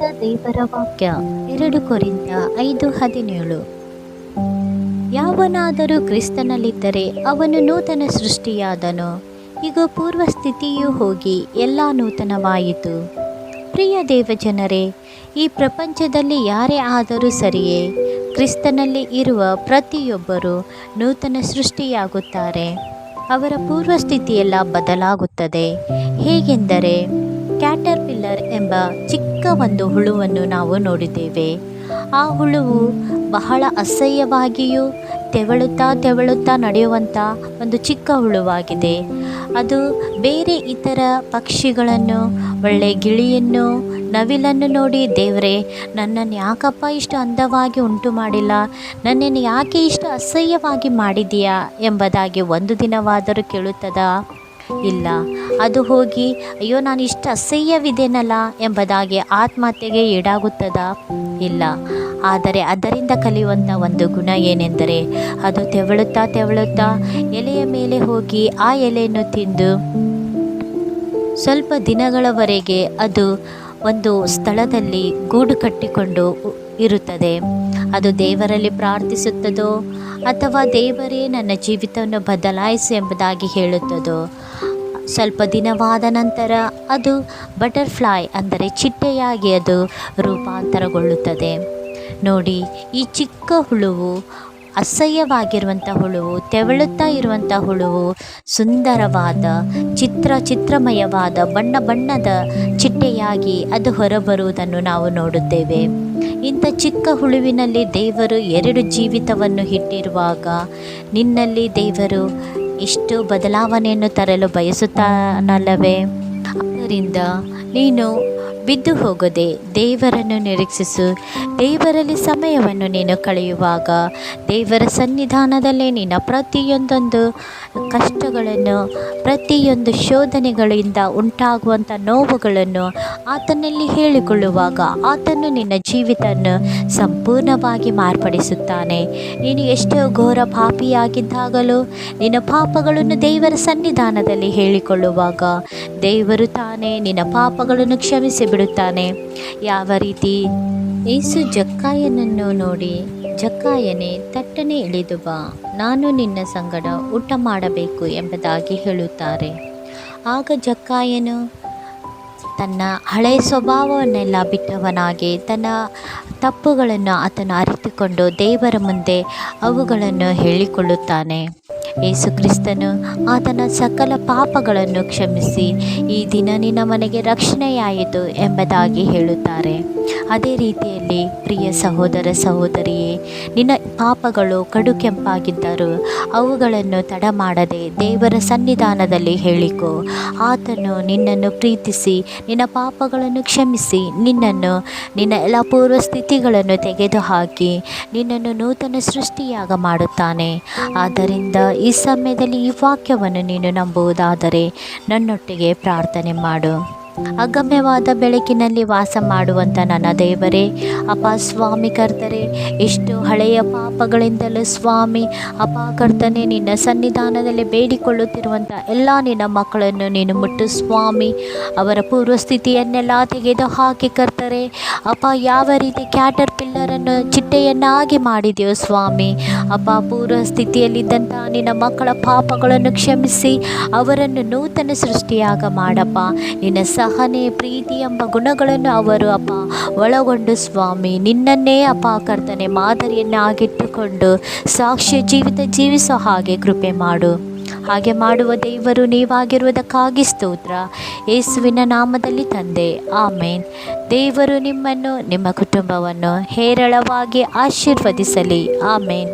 ಜೀವದ ದೇವರ ವಾಕ್ಯ 2 ಕೊರಿಂಥ 5:17. ಯಾವನಾದರೂ ಕ್ರಿಸ್ತನಲ್ಲಿದ್ದರೆ ಅವನು ನೂತನ ಸೃಷ್ಟಿಯಾದನು, ಈಗ ಪೂರ್ವ ಸ್ಥಿತಿಯು ಹೋಗಿ ಎಲ್ಲ ನೂತನವಾಯಿತು. ಪ್ರಿಯ ದೇವಜನರೇ, ಈ ಪ್ರಪಂಚದಲ್ಲಿ ಯಾರೇ ಆದರೂ ಸರಿಯೇ, ಕ್ರಿಸ್ತನಲ್ಲಿ ಇರುವ ಪ್ರತಿಯೊಬ್ಬರೂ ನೂತನ ಸೃಷ್ಟಿಯಾಗುತ್ತಾರೆ. ಅವರ ಪೂರ್ವಸ್ಥಿತಿಯೆಲ್ಲ ಬದಲಾಗುತ್ತದೆ. ಹೇಗೆಂದರೆ, ಕ್ಯಾಟರ್ಪಿಲ್ಲರ್ ಎಂಬ ಚಿಕ್ಕ ಒಂದು ಹುಳುವನ್ನು ನಾವು ನೋಡಿದ್ದೇವೆ. ಆ ಹುಳುವು ಬಹಳ ಅಸಹ್ಯವಾಗಿಯೂ ತೆವಳುತ್ತಾ ನಡೆಯುವಂಥ ಒಂದು ಚಿಕ್ಕ ಹುಳುವಾಗಿದೆ. ಅದು ಬೇರೆ ಇತರ ಪಕ್ಷಿಗಳನ್ನು, ಒಳ್ಳೆ ಗಿಳಿಯನ್ನು, ನವಿಲನ್ನು ನೋಡಿ, ದೇವರೇ, ನನ್ನನ್ನು ಯಾಕಪ್ಪ ಇಷ್ಟು ಅಂದವಾಗಿ ಉಂಟು ಮಾಡಿಲ್ಲ, ನನ್ನನ್ನು ಯಾಕೆ ಇಷ್ಟು ಅಸಹ್ಯವಾಗಿ ಮಾಡಿದೀಯಾ ಎಂಬುದಾಗಿ ಒಂದು ದಿನವಾದರೂ ಕೇಳುತ್ತದಾ? ಇಲ್ಲ. ಅದು ಹೋಗಿ, ಅಯ್ಯೋ ನಾನು ಇಷ್ಟು ಅಸಹ್ಯವಿದ್ದೇನಲ್ಲ ಎಂಬುದಾಗಿ ಆತ್ಮಹತ್ಯೆಗೆ ಈಡಾಗುತ್ತದಾ? ಇಲ್ಲ. ಆದರೆ ಅದರಿಂದ ಕಲಿಯುವಂಥ ಒಂದು ಗುಣ ಏನೆಂದರೆ, ಅದು ತೆವಳುತ್ತಾ ಎಲೆಯ ಮೇಲೆ ಹೋಗಿ ಆ ಎಲೆಯನ್ನು ತಿಂದು ಸ್ವಲ್ಪ ದಿನಗಳವರೆಗೆ ಅದು ಒಂದು ಸ್ಥಳದಲ್ಲಿ ಗೂಡು ಕಟ್ಟಿಕೊಂಡು ಇರುತ್ತದೆ. ಅದು ದೇವರಲ್ಲಿ ಪ್ರಾರ್ಥಿಸುತ್ತದೋ ಅಥವಾ ದೇವರೇ ನನ್ನ ಜೀವಿತವನ್ನು ಬದಲಾಯಿಸು ಎಂಬುದಾಗಿ ಹೇಳುತ್ತದೋ. ಸ್ವಲ್ಪ ದಿನವಾದ ನಂತರ ಅದು ಬಟರ್ಫ್ಲೈ ಅಂದರೆ ಚಿಟ್ಟೆಯಾಗಿ ಅದು ರೂಪಾಂತರಗೊಳ್ಳುತ್ತದೆ. ನೋಡಿ, ಈ ಚಿಕ್ಕ ಹುಳುವು, ಅಸಹ್ಯವಾಗಿರುವಂಥ ಹುಳುವು, ತೆವಳುತ್ತಾ ಇರುವಂಥ ಹುಳುವು ಸುಂದರವಾದ ಚಿತ್ರಮಯವಾದ ಬಣ್ಣದ ಚಿಟ್ಟೆಯಾಗಿ ಅದು ಹೊರಬರುವುದನ್ನು ನಾವು ನೋಡುತ್ತೇವೆ. ಇಂಥ ಚಿಕ್ಕ ಹುಳುವಿನಲ್ಲಿ ದೇವರು 2 ಜೀವಿತವನ್ನು ಇಟ್ಟಿರುವಾಗ ನಿನ್ನಲ್ಲಿ ದೇವರು ಎಷ್ಟು ಬದಲಾವಣೆಯನ್ನು ತರಲು ಬಯಸುತ್ತಾನಲ್ಲವೇ? ಆದ್ದರಿಂದ ನೀನು ಬಿದ್ದು ಹೋಗದೆ ದೇವರನ್ನು ನಿರೀಕ್ಷಿಸು. ದೇವರಲ್ಲಿ ಸಮಯವನ್ನು ನೀನು ಕಳೆಯುವಾಗ ದೇವರ ಸನ್ನಿಧಾನದಲ್ಲೇ ನಿನ್ನ ಪ್ರತಿಯೊಂದೊಂದು ಕಷ್ಟಗಳನ್ನು, ಪ್ರತಿಯೊಂದು ಶೋಧನೆಗಳಿಂದ ಉಂಟಾಗುವಂಥ ನೋವುಗಳನ್ನು ಆತನಲ್ಲಿ ಹೇಳಿಕೊಳ್ಳುವಾಗ ಆತನು ನಿನ್ನ ಜೀವಿತವನ್ನು ಸಂಪೂರ್ಣವಾಗಿ ಮಾರ್ಪಡಿಸುತ್ತಾನೆ. ನೀನು ಎಷ್ಟೋ ಘೋರ ಪಾಪಿಯಾಗಿದ್ದಾಗಲೂ ನಿನ್ನ ಪಾಪಗಳನ್ನು ದೇವರ ಸನ್ನಿಧಾನದಲ್ಲಿ ಹೇಳಿಕೊಳ್ಳುವಾಗ ದೇವರು ತಾನೇ ನಿನ್ನ ಪಾಪಗಳನ್ನು ಕ್ಷಮಿಸಿ ಬಿಡುತ್ತಾನೆ. ಯಾವ ರೀತಿ? ಯೇಸು ಜಕ್ಕಾಯನನ್ನು ನೋಡಿ, ಜಕ್ಕಾಯನೇ, ತಟ್ಟನೆ ಇಳಿದು ಬಾ, ನಾನು ನಿನ್ನ ಸಂಗಡ ಊಟ ಮಾಡಬೇಕು ಎಂಬುದಾಗಿ ಹೇಳುತ್ತಾರೆ. ಆಗ ಜಕ್ಕಾಯನು ತನ್ನ ಹಳೆಯ ಸ್ವಭಾವವನ್ನೆಲ್ಲ ಬಿಟ್ಟವನಾಗಿ ತನ್ನ ತಪ್ಪುಗಳನ್ನು ಆತನು ಅರಿತುಕೊಂಡು ದೇವರ ಮುಂದೆ ಅವುಗಳನ್ನು ಹೇಳಿಕೊಳ್ಳುತ್ತಾನೆ. ಯೇಸು ಕ್ರಿಸ್ತನು ಆತನ ಸಕಲ ಪಾಪಗಳನ್ನು ಕ್ಷಮಿಸಿ ಈ ದಿನ ನಿನ್ನ ಮನೆಗೆ ರಕ್ಷಣೆಯಾಯಿತು ಎಂಬುದಾಗಿ ಹೇಳುತ್ತಾರೆ. ಅದೇ ರೀತಿಯಲ್ಲಿ ಪ್ರಿಯ ಸಹೋದರ ಸಹೋದರಿಯೇ, ನಿನ್ನ ಪಾಪಗಳು ಕಡು ಕೆಂಪಾಗಿದ್ದರೂ ಅವುಗಳನ್ನು ತಡ ಮಾಡದೆ ದೇವರ ಸನ್ನಿಧಾನದಲ್ಲಿ ಹೇಳಿಕೊ. ಆತನು ನಿನ್ನನ್ನು ಪ್ರೀತಿಸಿ ನಿನ್ನ ಪಾಪಗಳನ್ನು ಕ್ಷಮಿಸಿ ನಿನ್ನ ಎಲ್ಲ ಪೂರ್ವ ಸ್ಥಿತಿಗಳನ್ನು ತೆಗೆದುಹಾಕಿ ನಿನ್ನನ್ನು ನೂತನ ಸೃಷ್ಟಿಯಾಗ ಮಾಡುತ್ತಾನೆ. ಆದ್ದರಿಂದ ಈ ಸಮಯದಲ್ಲಿ ಈ ವಾಕ್ಯವನ್ನು ನೀನು ನಂಬುವುದಾದರೆ ನನ್ನೊಟ್ಟಿಗೆ ಪ್ರಾರ್ಥನೆ ಮಾಡು. ಅಗಮ್ಯವಾದ ಬೆಳಕಿನಲ್ಲಿ ವಾಸ ಮಾಡುವಂಥ ನನ್ನ ದೇವರೇ, ಅಪ್ಪ ಸ್ವಾಮಿ ಕರ್ತರೆ, ಎಷ್ಟು ಹಳೆಯ ಪಾಪಗಳಿಂದಲೂ ಸ್ವಾಮಿ ಅಪ್ಪ ಕರ್ತನೆ, ನಿನ್ನ ಸನ್ನಿಧಾನದಲ್ಲಿ ಬೇಡಿಕೊಳ್ಳುತ್ತಿರುವಂಥ ಎಲ್ಲ ನಿನ್ನ ಮಕ್ಕಳನ್ನು ನೀನು ಮುಟ್ಟು ಸ್ವಾಮಿ. ಅವರ ಪೂರ್ವಸ್ಥಿತಿಯನ್ನೆಲ್ಲ ತೆಗೆದು ಹಾಕಿ ಕರ್ತರೆ, ಅಪ್ಪ ಯಾವ ರೀತಿ ಕ್ಯಾಟರ್ಪಿಲ್ಲರನ್ನು ಚಿಟ್ಟೆಯನ್ನಾಗಿ ಮಾಡಿದೆಯೋ ಸ್ವಾಮಿ, ಅಪ್ಪ ಪೂರ್ವ ಸ್ಥಿತಿಯಲ್ಲಿದ್ದಂಥ ನಿನ್ನ ಮಕ್ಕಳ ಪಾಪಗಳನ್ನು ಕ್ಷಮಿಸಿ ಅವರನ್ನು ನೂತನ ಸೃಷ್ಟಿಯಾಗ ಮಾಡಪ್ಪ. ನಿನ್ನ ಸಹನೆ, ಪ್ರೀತಿ ಎಂಬ ಗುಣಗಳನ್ನು ಅವರು ಅಪ್ಪ ಒಳಗೊಂಡು ಸ್ವಾಮಿ ನಿನ್ನನ್ನೇ ಅಪ್ಪ ಕರ್ತನೆ ಮಾದರಿಯನ್ನಾಗಿಟ್ಟುಕೊಂಡು ಸಾಕ್ಷ್ಯ ಜೀವಿತ ಜೀವಿಸೋ ಹಾಗೆ ಕೃಪೆ ಮಾಡು. ಹಾಗೆ ಮಾಡುವ ದೇವರು ನೀವಾಗಿರುವುದಕ್ಕಾಗಿ ಸ್ತೋತ್ರ. ಯೇಸುವಿನ ನಾಮದಲ್ಲಿ ತಂದೆ, ಆಮೇನ್. ದೇವರು ನಿಮ್ಮನ್ನು, ನಿಮ್ಮ ಕುಟುಂಬವನ್ನು ಹೇರಳವಾಗಿ ಆಶೀರ್ವದಿಸಲಿ. ಆಮೇನ್.